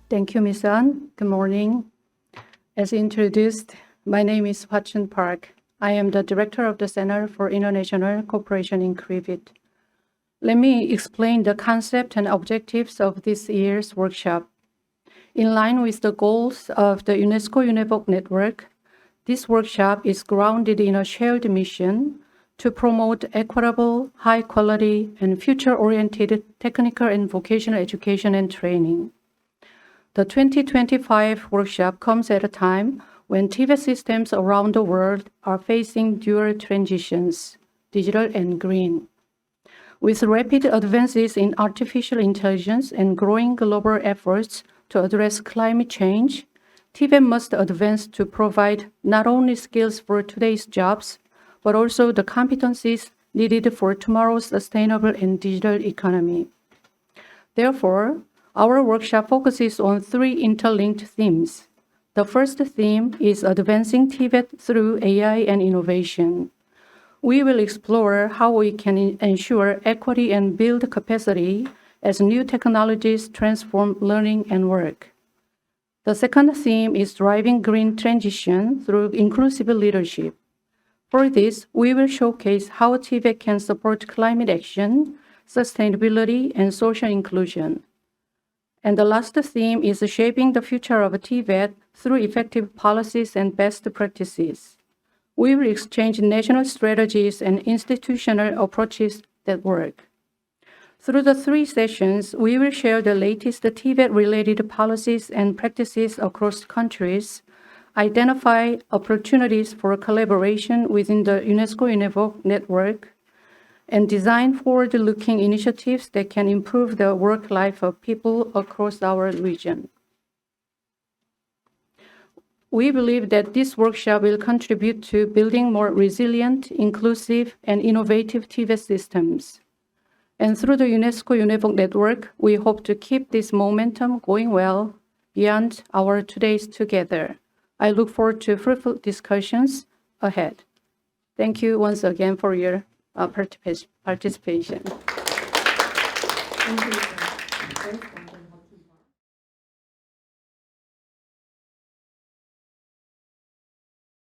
Thank you, Ms. An. Good morning. As introduced, my name is HwaChoon Park. I am the Director of the Center for International Cooperation in KRIVET. Let me explain the concept and objectives of this year's workshop. In line with the goals of the UNESCO-UNEVOC network, this workshop is grounded in a shared mission to promote equitable, high-quality, and future-oriented technical and vocational education and training. The 2025 workshop comes at a time when TVET systems around the world are facing dual transitions, digital and green. With rapid advances in artificial intelligence and growing global efforts to address climate change, TVET must advance to provide not only skills for today's jobs, but also the competencies needed for tomorrow's sustainable and digital economy. Therefore, our workshop focuses on three interlinked themes. The first theme is advancing TVET through AI and innovation. We will explore how we can ensure equity and build capacity as new technologies transform learning and work. The second theme is driving green transition through inclusive leadership. For this, we will showcase how TVET can support climate action, sustainability, and social inclusion. And the last theme is shaping the future of TVET through effective policies and best practices. We will exchange national strategies and institutional approaches that work. Through the three sessions, we will share the latest TVET-related policies and practices across countries, identify opportunities for collaboration within the UNESCO-UNEVOC network, and design forward-looking initiatives that can improve the work life of people across our region. We believe that this workshop will contribute to building more resilient, inclusive, and innovative TVET systems. And through the UNESCO-UNEVOC network, we hope to keep this momentum going well beyond our 2 days together. I look forward to fruitful discussions ahead. Thank you once again for your participation. Thank you.